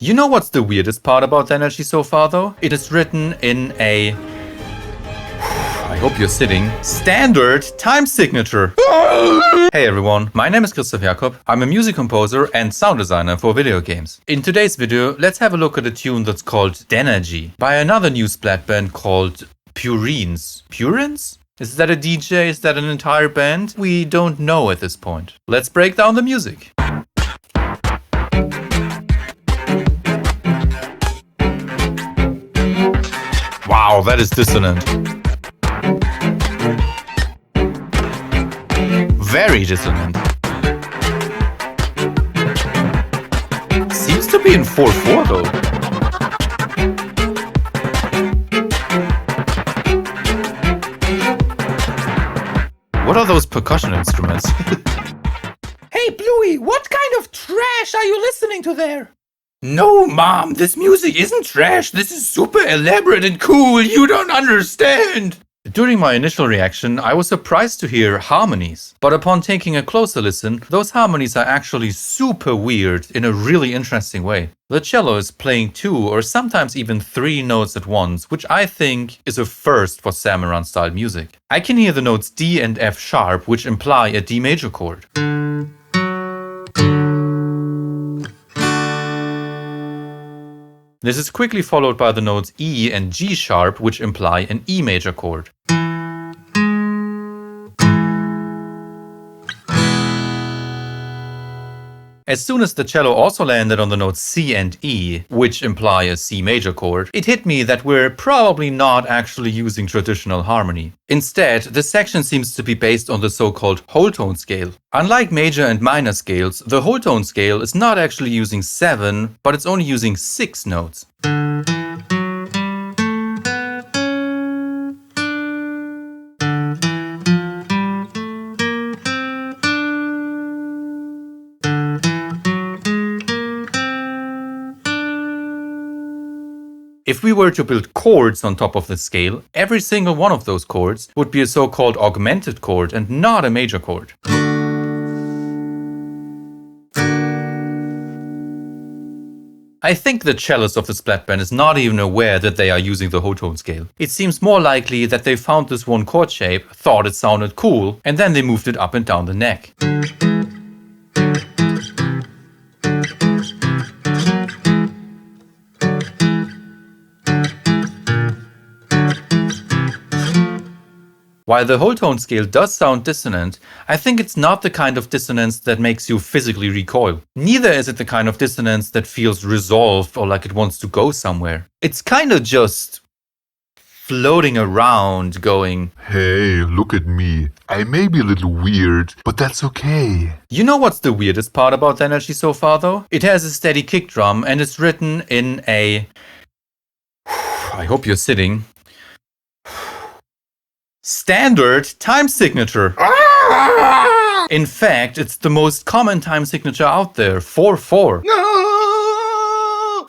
You know what's the weirdest part about Denergy so far though? It is written in a... I hope you're sitting. Standard time signature. Hey everyone, my name is Christoph Jakob. I'm a music composer and sound designer for video games. In today's video, let's have a look at a tune that's called Denergy by another new splat band called Purines. Purines? Is that a DJ? Is that an entire band? We don't know at this point. Let's break down the music. Wow, that is dissonant. Very dissonant. Seems to be in 4/4 though. What are those percussion instruments? Hey Bluey, what kind of trash are you listening to there? No, Mom, this music isn't trash. This is super elaborate and cool. You don't understand. During my initial reaction, I was surprised to hear harmonies. But upon taking a closer listen, those harmonies are actually super weird in a really interesting way. The cello is playing 2 or sometimes even 3 notes at once, which I think is a first for Salmon Run style music. I can hear the notes D and F sharp, which imply a D major chord. This is quickly followed by the notes E and G sharp, which imply an E major chord. As soon as the cello also landed on the notes C and E, which imply a C major chord, it hit me that we're probably not actually using traditional harmony. Instead, this section seems to be based on the so-called whole tone scale. Unlike major and minor scales, the whole tone scale is not actually using 7, but it's only using 6 notes. If we were to build chords on top of the scale, every single one of those chords would be a so-called augmented chord and not a major chord. I think the cellist of the splat band is not even aware that they are using the whole tone scale. It seems more likely that they found this one chord shape, thought it sounded cool, and then they moved it up and down the neck. While the whole tone scale does sound dissonant, I think it's not the kind of dissonance that makes you physically recoil. Neither is it the kind of dissonance that feels resolved or like it wants to go somewhere. It's kind of just floating around going, Hey, look at me. I may be a little weird, but that's okay. You know what's the weirdest part about Denergy so far though? It has a steady kick drum and it's written in a... I hope you're sitting. Standard time signature. In fact, it's the most common time signature out there, 4/4.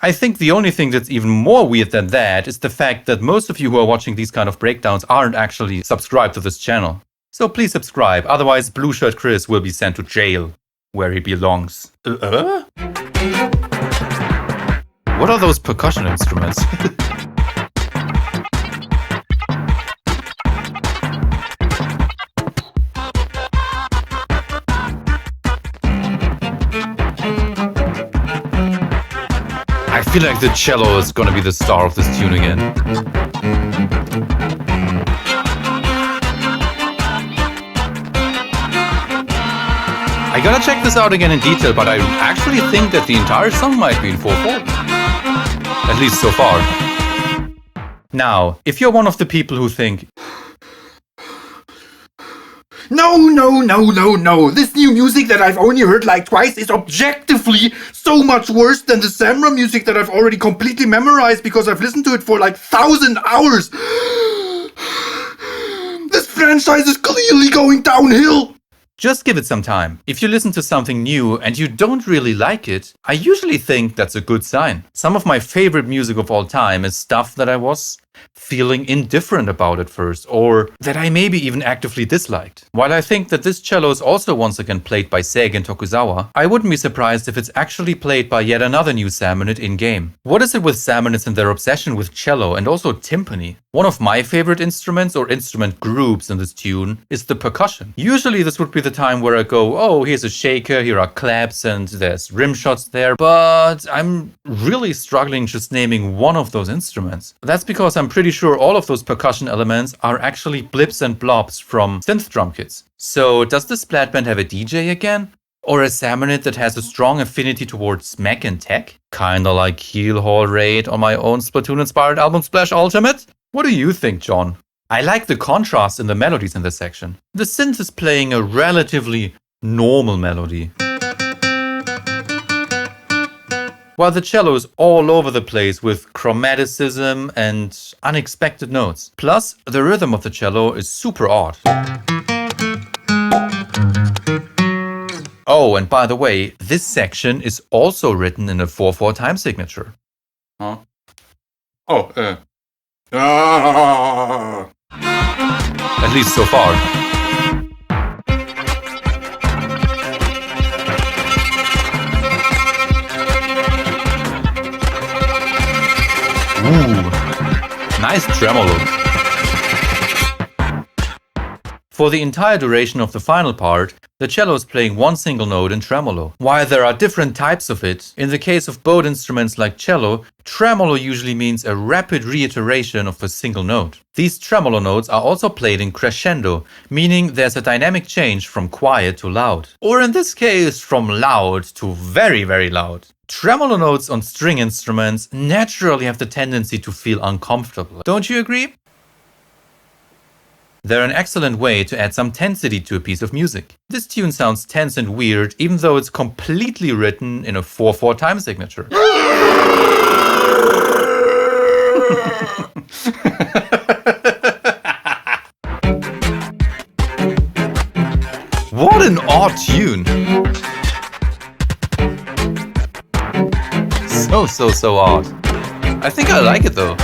I think the only thing that's even more weird than that is the fact that most of you who are watching these kind of breakdowns aren't actually subscribed to this channel. So please subscribe, otherwise Blue Shirt Chris will be sent to jail, where he belongs. What are those percussion instruments? I feel like the cello is gonna be the star of this tune again. I gotta check this out again in detail, but I actually think that the entire song might be in 4/4. At least so far. Now, if you're one of the people who think, No. This new music that I've only heard like twice is objectively so much worse than the Samra music that I've already completely memorized because I've listened to it for like 1,000 hours. This franchise is clearly going downhill. just give it some time. If you listen to something new and you don't really like it, I usually think that's a good sign. Some of my favorite music of all time is stuff that I was feeling indifferent about at first, or that I maybe even actively disliked. While I think that this cello is also once again played by Seigen Tokuzawa, I wouldn't be surprised if it's actually played by yet another new Salmonid in-game. What is it with Salmonids and their obsession with cello and also timpani? One of my favorite instruments or instrument groups in this tune is the percussion. Usually this would be the time where I go, oh, here's a shaker, here are claps, and there's rim shots there, but I'm really struggling just naming one of those instruments. That's because I'm pretty sure all of those percussion elements are actually blips and blobs from synth drum kits. So does the Splat Band have a DJ again? Or a Salmonid that has a strong affinity towards mech and tech? Kinda like Keelhaul Raid on my own Splatoon-inspired album Splash Ultimate? What do you think, John? I like the contrast in the melodies in this section. The synth is playing a relatively normal melody, while the cello is all over the place with chromaticism and unexpected notes. Plus, the rhythm of the cello is super odd. Oh, and by the way, this section is also written in a 4/4 time signature. Huh? Oh, At least so far. Ooh, nice tremolo. For the entire duration of the final part, the cello is playing one single note in tremolo. While there are different types of it, in the case of bowed instruments like cello, tremolo usually means a rapid reiteration of a single note. These tremolo notes are also played in crescendo, meaning there's a dynamic change from quiet to loud. Or in this case, from loud to very, very loud. Tremolo notes on string instruments naturally have the tendency to feel uncomfortable. Don't you agree? They're an excellent way to add some tensity to a piece of music. This tune sounds tense and weird, even though it's completely written in a 4/4 time signature. What an odd tune! So odd. I think I like it though.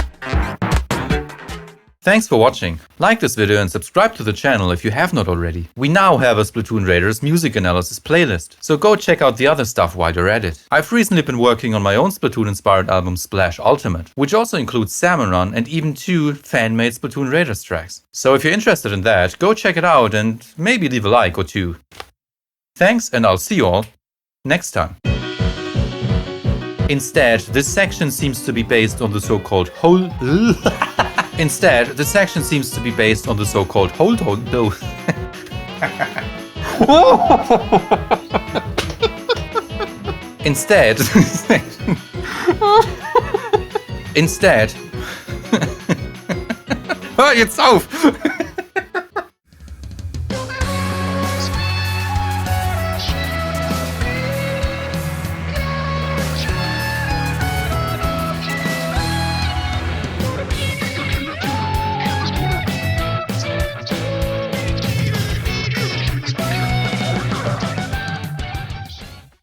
Thanks for watching. Like this video and subscribe to the channel if you have not already. We now have a Splatoon Raiders music analysis playlist, so go check out the other stuff while you're at it. I've recently been working on my own Splatoon-inspired album Splash Ultimate, which also includes Salmon Run and even 2 fan-made Splatoon Raiders tracks. So if you're interested in that, go check it out and maybe leave a like or 2. Thanks, and I'll see you all next time. Instead, this section seems to be based on the so-called hold on no. Instead, hör jetzt auf!